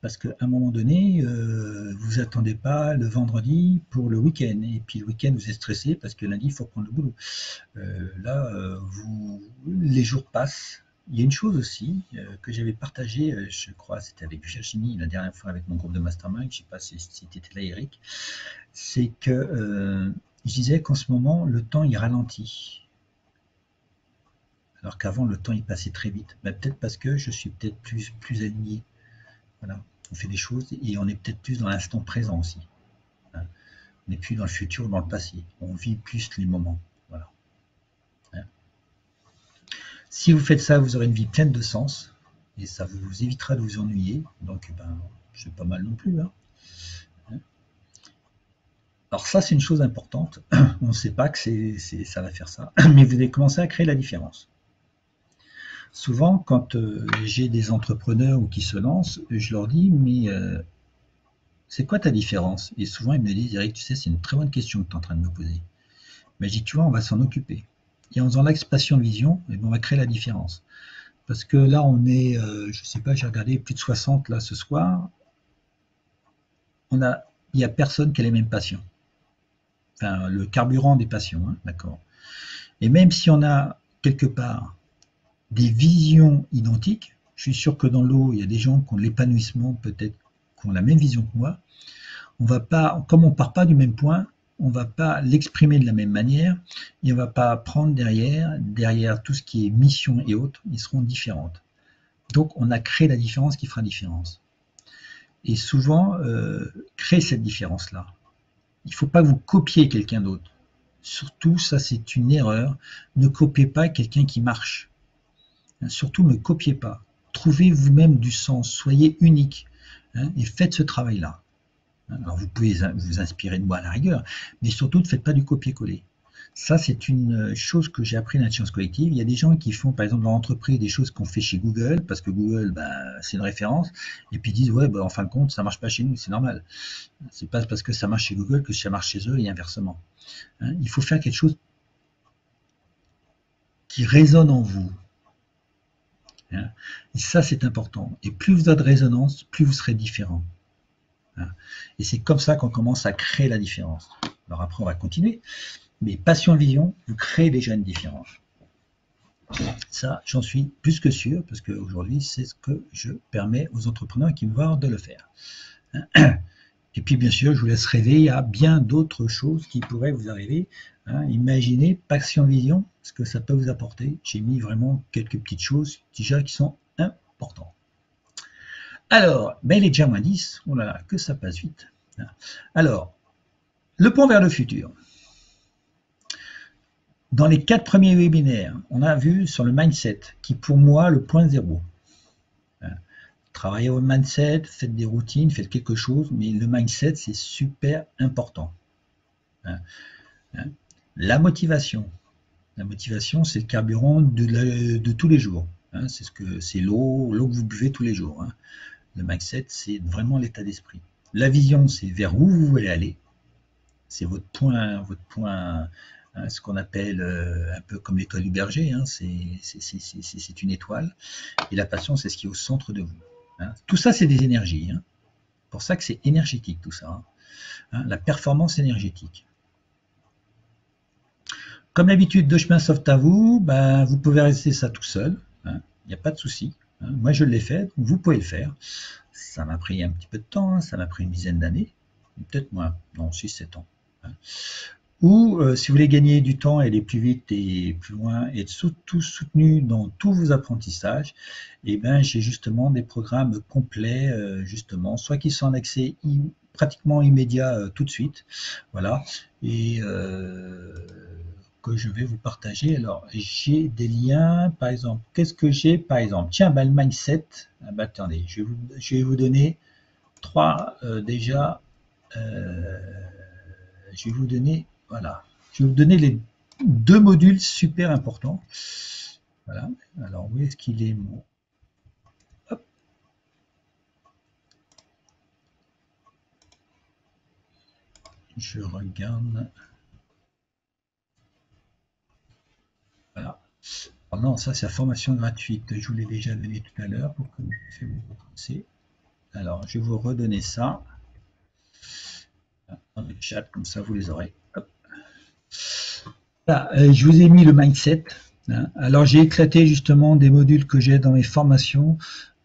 Speaker 1: Parce qu'à un moment donné, vous attendez pas le vendredi pour le week-end. Et puis le week-end, vous êtes stressé parce que lundi, il faut prendre le boulot. Là, les jours passent. Il y a une chose aussi que j'avais partagée, je crois, c'était avec Virginie la dernière fois avec mon groupe de mastermind, je ne sais pas si tu étais là, Eric, c'est que je disais qu'en ce moment, le temps il ralentit. Alors qu'avant, le temps il passait très vite. Ben, peut-être parce que je suis peut-être plus aligné. Voilà. On fait des choses et on est peut-être plus dans l'instant présent aussi. Hein. On n'est plus dans le futur ou dans le passé. On vit plus les moments. Voilà. Hein. Si vous faites ça, vous aurez une vie pleine de sens et ça vous évitera de vous ennuyer. Donc, ben, c'est pas mal non plus. Hein. Alors ça, c'est une chose importante. On ne sait pas que ça va faire ça, mais vous allez commencer à créer la différence. Souvent, quand j'ai des entrepreneurs ou qui se lancent, je leur dis, mais c'est quoi ta différence? Et souvent, ils me disent, Eric, tu sais, c'est une très bonne question que tu es en train de me poser. Mais je dis, tu vois, on va s'en occuper. Et en faisant l'expression vision, on va créer la différence. Parce que là, on est, je ne sais pas, j'ai regardé plus de 60 là ce soir. Il n'y a personne qui a les mêmes passions. Enfin, le carburant des passions, hein, d'accord. Et même si on a quelque part des visions identiques, je suis sûr que dans l'eau, il y a des gens qui ont de l'épanouissement, peut-être qui ont la même vision que moi. On va pas, comme on part pas du même point, on va pas l'exprimer de la même manière et on va pas prendre derrière tout ce qui est mission et autres, ils seront différentes. Donc on a créé la différence qui fera différence. Et souvent, créer cette différence-là. Il ne faut pas que vous copiez quelqu'un d'autre. Surtout, ça c'est une erreur. Ne copiez pas quelqu'un qui marche. Surtout, ne copiez pas. Trouvez vous-même du sens. Soyez unique. Hein, et faites ce travail-là. Alors, vous pouvez vous inspirer de moi à la rigueur, mais surtout, ne faites pas du copier-coller. Ça, c'est une chose que j'ai appris dans la science collective. Il y a des gens qui font, par exemple, dans l'entreprise, des choses qu'on fait chez Google, parce que Google, ben, c'est une référence, et puis ils disent, ouais, ben, en fin de compte, ça marche pas chez nous, c'est normal. C'est pas parce que ça marche chez Google que ça marche chez eux et inversement. Hein, il faut faire quelque chose qui résonne en vous. Hein, et ça, c'est important. Et plus vous avez de résonance, plus vous serez différent. Hein, et c'est comme ça qu'on commence à créer la différence. Alors après, on va continuer. Mais passion vision, vous créez déjà une différence. Ça, j'en suis plus que sûr, parce qu'aujourd'hui, c'est ce que je permets aux entrepreneurs qui me voient de le faire. Et puis, bien sûr, je vous laisse rêver, il y a bien d'autres choses qui pourraient vous arriver. Hein. Imaginez passion vision, ce que ça peut vous apporter. J'ai mis vraiment quelques petites choses déjà qui sont importantes. Alors, ben il est déjà moins 10. Oh là là, que ça passe vite. Alors, le pont vers le futur. Dans les 4 premiers webinaires, on a vu sur le mindset, qui pour moi le point zéro. Travaillez au mindset, faites des routines, faites quelque chose, mais le mindset c'est super important. La motivation. La motivation, c'est le carburant de tous les jours. C'est l'eau que vous buvez tous les jours. Le mindset, c'est vraiment l'état d'esprit. La vision, c'est vers où vous voulez aller. C'est votre point, ce qu'on appelle un peu comme l'étoile du berger, c'est une étoile. Et la passion, c'est ce qui est au centre de vous. Tout ça, c'est des énergies. C'est pour ça que c'est énergétique tout ça. La performance énergétique. Comme d'habitude, deux chemins s'offrent à vous, ben, vous pouvez rester ça tout seul. Il n'y a pas de souci. Moi, je l'ai fait, donc vous pouvez le faire. Ça m'a pris un petit peu de temps, ça m'a pris une dizaine d'années, peut-être moins, non, 6-7 ans. Ou si vous voulez gagner du temps et aller plus vite et plus loin et être surtout soutenu dans tous vos apprentissages, eh ben, j'ai justement des programmes complets, justement, soit qui sont en accès pratiquement immédiat tout de suite, voilà, et que je vais vous partager. Alors, j'ai des liens, par exemple, qu'est-ce que j'ai, par exemple, tiens, ben, le mindset, attendez, je vais vous donner 3 déjà, je vais vous donner, voilà, je vais vous donner les 2 modules super importants. Voilà, alors où est-ce qu'il est mon... Hop. Je regarde. Voilà. Alors non, ça c'est la formation gratuite. Je vous l'ai déjà donné tout à l'heure pour que vous puissiez vous retrouver. Alors, je vais vous redonner ça dans le chat, comme ça vous les aurez. Hop. Là, je vous ai mis le mindset. Hein. Alors, j'ai éclaté justement des modules que j'ai dans mes formations.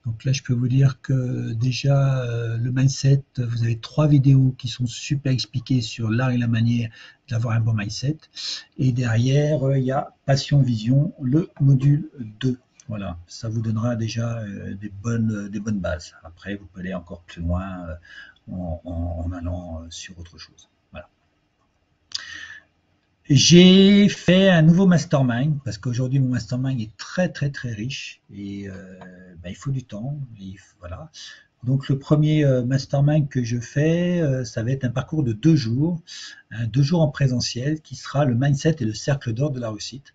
Speaker 1: Donc là, je peux vous dire que déjà, le mindset, vous avez 3 vidéos qui sont super expliquées sur l'art et la manière d'avoir un bon mindset. Et derrière, il y a Passion Vision, le module 2. Voilà, ça vous donnera déjà des bonnes bases. Après, vous pouvez aller encore plus loin en allant sur autre chose. Voilà. J'ai fait un nouveau mastermind parce qu'aujourd'hui mon mastermind est très riche et ben, il faut du temps. Voilà. Donc le premier mastermind que je fais, ça va être un parcours de 2 jours, 2 jours en présentiel qui sera le mindset et le cercle d'or de la réussite.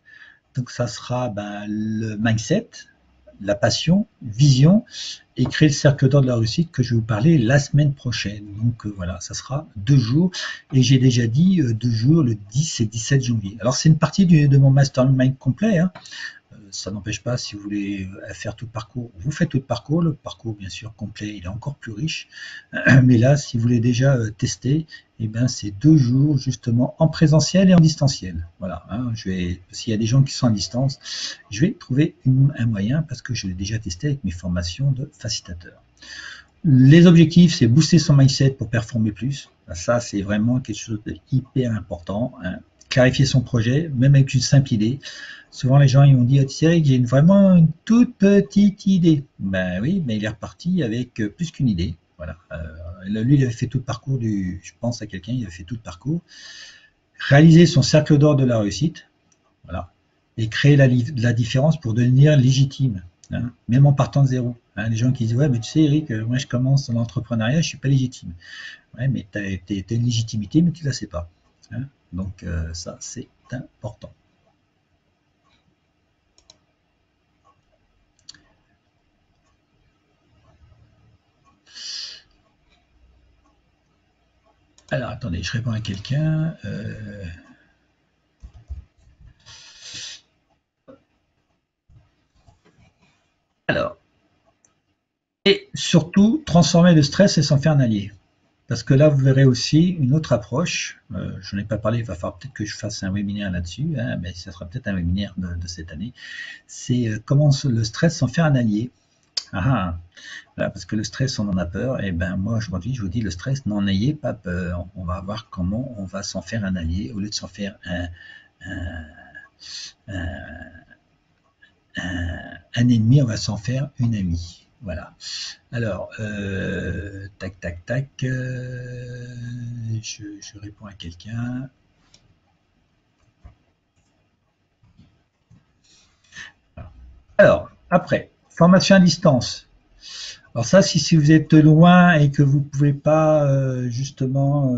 Speaker 1: Donc ça sera ben, le mindset, la passion, vision et créer le cercle d'or de la réussite que je vais vous parler la semaine prochaine. Donc voilà, ça sera 2 jours et j'ai déjà dit 2 jours le 10 et 17 janvier. Alors c'est une partie de mon mastermind complet. Hein. Ça n'empêche pas, si vous voulez faire tout le parcours, vous faites tout le parcours. Le parcours, bien sûr, complet, il est encore plus riche. Mais là, si vous voulez déjà tester, eh ben, c'est 2 jours justement en présentiel et en distanciel. Voilà. Hein, s'il y a des gens qui sont à distance, je vais trouver un moyen parce que je l'ai déjà testé avec mes formations de facilitateur. Les objectifs, c'est booster son mindset pour performer plus. Ça, c'est vraiment quelque chose de hyper important. Hein. Clarifier son projet, même avec une simple idée. Souvent, les gens ils m'ont dit, oh, Thierry, j'ai vraiment une toute petite idée. Ben oui, mais il est reparti avec plus qu'une idée. Voilà. Lui, il avait fait tout le parcours je pense à quelqu'un, il avait fait tout le parcours. Réaliser son cercle d'or de la réussite. Voilà. Et créer la différence pour devenir légitime. Hein, même en partant de zéro. Hein, les gens qui disent, ouais, mais tu sais, Eric, moi je commence dans l'entrepreneuriat, je ne suis pas légitime. Ouais, mais tu as une légitimité, mais tu ne la sais pas. Hein. Donc ça, c'est important. Alors, attendez, je réponds à quelqu'un. Alors, et surtout, transformer le stress et s'en faire un allié. Parce que là, vous verrez aussi une autre approche. Je n'en ai pas parlé, il va falloir peut-être que je fasse un webinaire là-dessus, hein, mais ça sera peut-être un webinaire de cette année. C'est comment le stress s'en faire un allié. Ah, ah. Voilà, parce que le stress, on en a peur. Et ben moi, aujourd'hui, je vous dis, le stress, n'en ayez pas peur. On va voir comment on va s'en faire un allié au lieu de s'en faire un, un ennemi, on va s'en faire une amie. Voilà. Alors, tac, tac, tac. Je réponds à quelqu'un. Alors, après, formation à distance. Alors ça, si vous êtes loin et que vous ne pouvez pas justement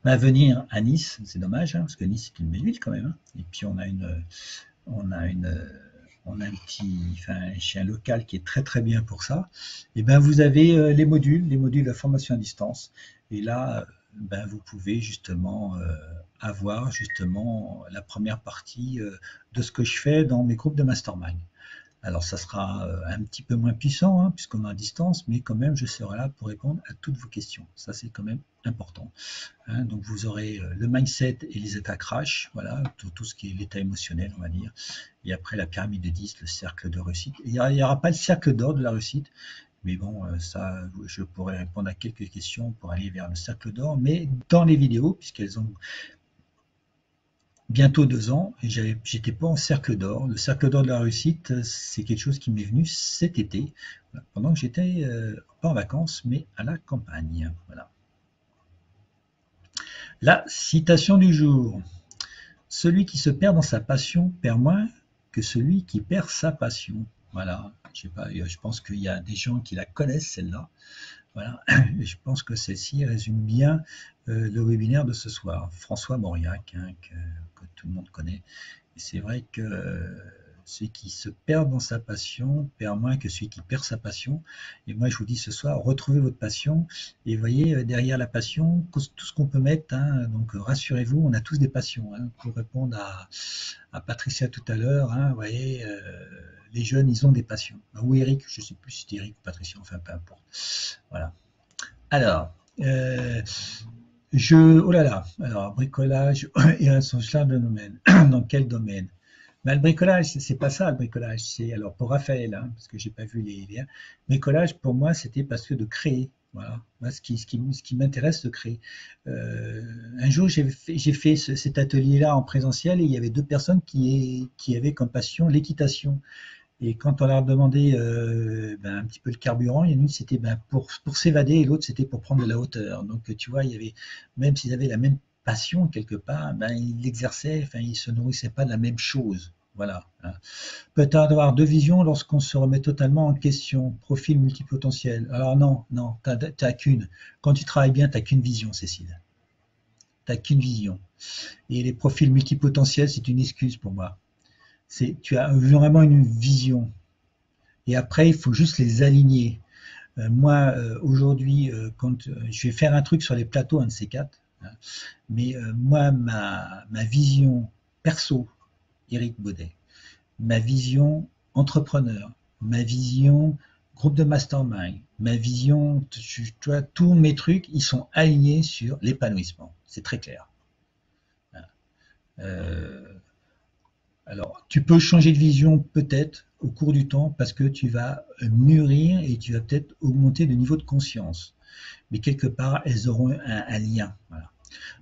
Speaker 1: venir à Nice, c'est dommage, hein, parce que Nice c'est une belle ville quand même. Hein. Et puis on a une, on a un petit, enfin, un chien local qui est très bien pour ça. Et ben vous avez les modules de formation à distance. Et là, ben vous pouvez justement avoir justement la première partie de ce que je fais dans mes groupes de mastermind. Alors ça sera un petit peu moins puissant hein, puisqu'on est à distance, mais quand même je serai là pour répondre à toutes vos questions. Ça c'est quand même important. Hein. Donc vous aurez le mindset et les états crash, voilà, tout ce qui est l'état émotionnel, on va dire. Et après la pyramide de 10, le cercle de réussite. Il n'y aura pas le cercle d'or de la réussite, mais bon, ça, je pourrais répondre à quelques questions pour aller vers le cercle d'or, mais dans les vidéos, puisqu'elles ont bientôt 2 ans et j'étais pas en cercle d'or. Le cercle d'or de la réussite, c'est quelque chose qui m'est venu cet été, pendant que j'étais pas en vacances, mais à la campagne. Voilà. La citation du jour. Celui qui se perd dans sa passion perd moins que celui qui perd sa passion. Voilà. Je sais pas, je pense qu'il y a des gens qui la connaissent celle-là. Voilà. Et je pense que celle-ci résume bien le webinaire de ce soir. François Mauriac, hein, que tout le monde connaît. Et c'est vrai que celui qui se perd dans sa passion perd moins que celui qui perd sa passion. Et moi, je vous dis ce soir, retrouvez votre passion et voyez derrière la passion tout ce qu'on peut mettre. Hein, donc rassurez-vous, on a tous des passions. Hein, pour répondre à Patricia tout à l'heure, hein, vous voyez. les jeunes, ils ont des passions. Ou Eric, je ne sais plus si c'était Eric ou Patricia, enfin peu importe. Voilà. Alors, oh là là, alors bricolage et un sens large de domaine. Dans quel domaine? Ben, le bricolage, c'est pas ça le bricolage. C'est alors pour Raphaël, hein, parce que j'ai pas vu les liens. Bricolage pour moi, c'était parce que de créer. Voilà, moi, ce qui m'intéresse de créer. Un jour, j'ai fait cet atelier-là en présentiel et il y avait deux personnes qui avaient comme passion l'équitation. Et quand on leur demandait un petit peu le carburant, il y en a une c'était pour s'évader et l'autre c'était pour prendre de la hauteur. Donc tu vois, il y avait, même s'ils avaient la même passion quelque part, ils l'exerçaient, enfin ils se nourrissaient pas de la même chose. Voilà. Hein. Peut-on avoir deux visions lorsqu'on se remet totalement en question, profil multipotentiel? Alors non, t'as qu'une. Quand tu travailles bien, t'as qu'une vision, Cécile. T'as qu'une vision. Et les profils multipotentiels, c'est une excuse pour moi. Tu as vraiment une vision. Et après, il faut juste les aligner. Moi, aujourd'hui, quand je vais faire un truc sur les plateaux, un de ces quatre, hein, mais moi, ma vision perso, Eric Baudet, ma vision entrepreneur, ma vision groupe de mastermind, ma vision, tu vois, tous mes trucs, ils sont alignés sur l'épanouissement. C'est très clair. Alors, tu peux changer de vision peut-être au cours du temps parce que tu vas mûrir et tu vas peut-être augmenter le niveau de conscience. Mais quelque part, elles auront un lien. Voilà.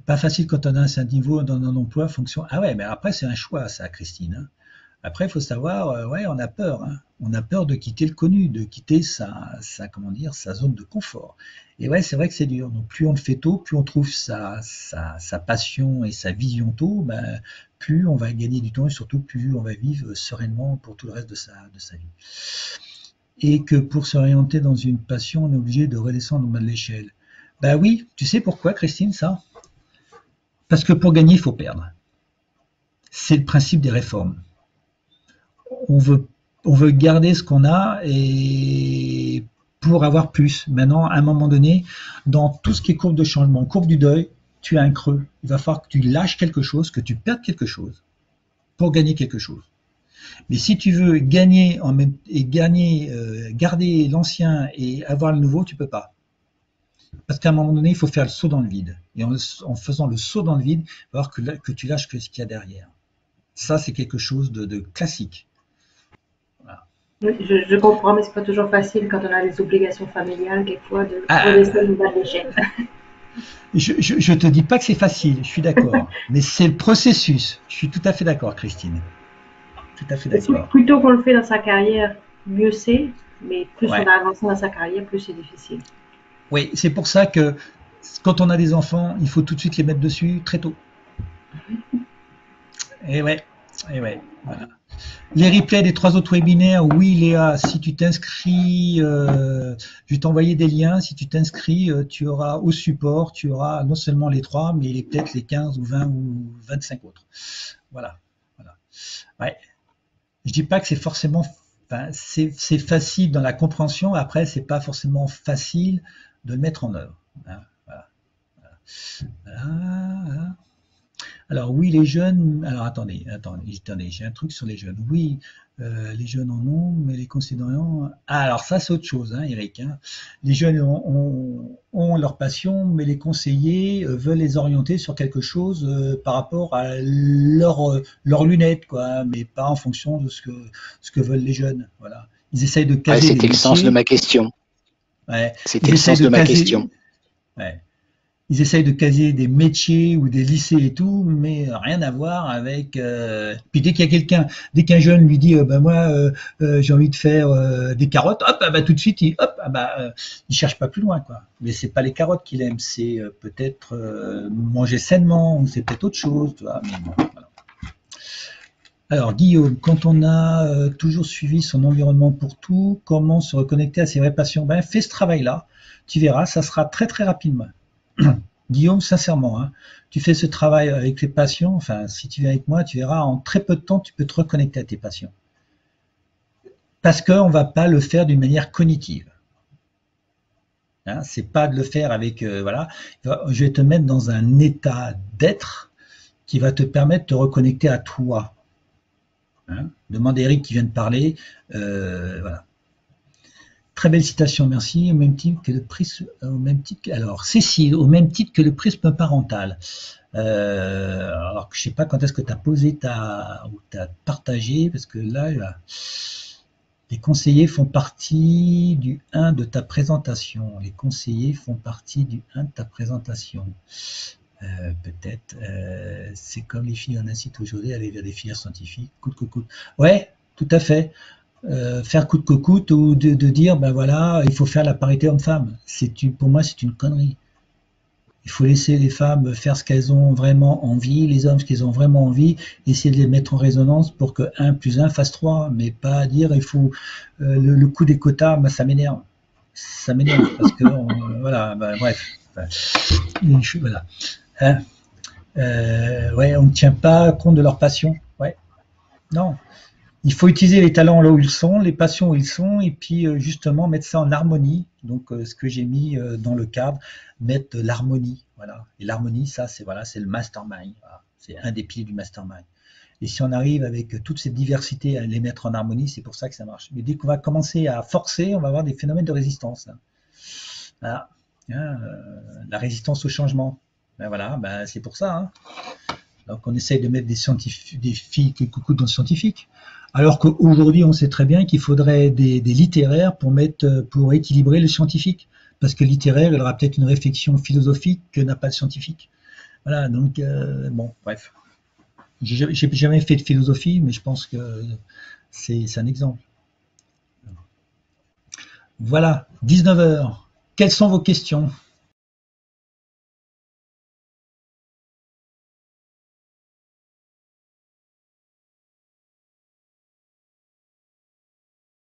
Speaker 1: Pas facile quand on a un niveau dans un emploi, fonction. Ah ouais, mais après, c'est un choix, ça, Christine. Hein. Après, il faut savoir, ouais, on a peur. Hein. On a peur de quitter le connu, de quitter comment dire, sa zone de confort. Et ouais, c'est vrai que c'est dur. Donc, plus on le fait tôt, plus on trouve sa passion et sa vision tôt, plus on va gagner du temps et surtout plus on va vivre sereinement pour tout le reste de sa vie. Et que pour s'orienter dans une passion, on est obligé de redescendre au bas de l'échelle. Ben oui, tu sais pourquoi, Christine, ça? Parce que pour gagner, il faut perdre. C'est le principe des réformes. On veut garder ce qu'on a et pour avoir plus. Maintenant, à un moment donné, dans tout ce qui est courbe de changement, courbe du deuil, tu as un creux. Il va falloir que tu lâches quelque chose, que tu perdes quelque chose pour gagner quelque chose. Mais si tu veux gagner garder l'ancien et avoir le nouveau, tu peux pas. Parce qu'à un moment donné, il faut faire le saut dans le vide. Et en faisant le saut dans le vide, il va falloir que tu lâches ce qu'il y a derrière. Ça, c'est quelque chose de classique. Voilà.
Speaker 2: Oui, je comprends, mais c'est pas toujours facile quand on a des obligations familiales, quelquefois, de redescendre une balle d'échelle.
Speaker 1: Je te dis pas que c'est facile, je suis d'accord. Mais c'est le processus. Je suis tout à fait d'accord, Christine. Tout à fait d'accord.
Speaker 2: Plutôt qu'on le fait dans sa carrière, mieux c'est, mais plus on a avancé dans sa carrière, plus c'est difficile.
Speaker 1: Oui, c'est pour ça que quand on a des enfants, il faut tout de suite les mettre dessus très tôt. Et ouais, voilà. Les replays des 3 autres webinaires, oui Léa, si tu t'inscris, je vais t'envoyer des liens, si tu t'inscris, tu auras au support, tu auras non seulement les 3, mais peut-être les 15 ou 20 ou 25 autres. Voilà. Ouais. Je dis pas que c'est forcément, c'est facile dans la compréhension, après c'est pas forcément facile de le mettre en œuvre. Voilà. Alors oui, les jeunes. Alors attendez, j'ai un truc sur les jeunes. Oui, les jeunes en ont, mais les concitoyens. Ah, alors ça, c'est autre chose, hein, Eric. Hein. Les jeunes ont leur passion, mais les conseillers veulent les orienter sur quelque chose par rapport à leurs lunettes, quoi, mais pas en fonction de ce que veulent les jeunes. Voilà. Ils essayent de caser.
Speaker 3: C'était le sens de ma question.
Speaker 1: Ouais.
Speaker 3: C'était le sens de ma question.
Speaker 1: Ouais. Ils essayent de caser des métiers ou des lycées et tout, mais rien à voir avec. Puis dès qu'un jeune lui dit, moi, j'ai envie de faire des carottes, hop, tout de suite, il cherche pas plus loin, quoi. Mais c'est pas les carottes qu'il aime, c'est peut-être manger sainement, ou c'est peut-être autre chose, tu vois. Mais bon, voilà. Alors Guillaume, quand on a toujours suivi son environnement pour tout, comment se reconnecter à ses vraies passions? Fais ce travail-là, tu verras, ça sera très très rapidement. Guillaume, sincèrement, hein, tu fais ce travail avec tes passions, enfin, si tu viens avec moi, tu verras, en très peu de temps, tu peux te reconnecter à tes passions. Parce qu'on ne va pas le faire d'une manière cognitive. Hein, c'est pas de le faire avec, voilà, je vais te mettre dans un état d'être qui va te permettre de te reconnecter à toi. Hein. Demande à Eric qui vient de parler. Voilà. Très belle citation, merci. Au même titre que le prisme, alors Cécile, au même titre que le prisme parental. Alors que je sais pas quand est-ce que tu as posé ou tu as partagé, parce que là, les conseillers font partie du 1 de ta présentation. Les conseillers font partie du 1 de ta présentation. Peut-être, c'est comme les filles, on incite aujourd'hui à aller vers des filières scientifiques. Coûte que coûte. Ouais, tout à fait. Faire coûte que coûte ou de dire, ben voilà, il faut faire la parité homme-femme. Pour moi, c'est une connerie. Il faut laisser les femmes faire ce qu'elles ont vraiment envie, les hommes ce qu'ils ont vraiment envie, essayer de les mettre en résonance pour que 1 + 1 fasse 3, mais pas dire il faut le coup des quotas, ben, ça m'énerve. Ça m'énerve parce que voilà, ben, bref. Voilà. Hein, ouais, on ne tient pas compte de leur passion. Ouais. Non. Il faut utiliser les talents là où ils sont, les passions où ils sont, et puis justement mettre ça en harmonie. Donc ce que j'ai mis dans le cadre, mettre l'harmonie. Voilà. Et l'harmonie, ça, c'est voilà, c'est le mastermind. Voilà. C'est un des piliers du mastermind. Et si on arrive avec toute cette diversité à les mettre en harmonie, c'est pour ça que ça marche. Mais dès qu'on va commencer à forcer, on va avoir des phénomènes de résistance. Voilà. La résistance au changement. Ben voilà, ben c'est pour ça. Hein. Donc on essaye de mettre des filles qui coucou dans le scientifique. Alors qu'aujourd'hui, on sait très bien qu'il faudrait des littéraires pour équilibrer le scientifique. Parce que littéraire, il aura peut-être une réflexion philosophique que n'a pas le scientifique. Voilà, donc, bon, bref. J'ai jamais fait de philosophie, mais je pense que c'est un exemple. Voilà, 19h. Quelles sont vos questions ?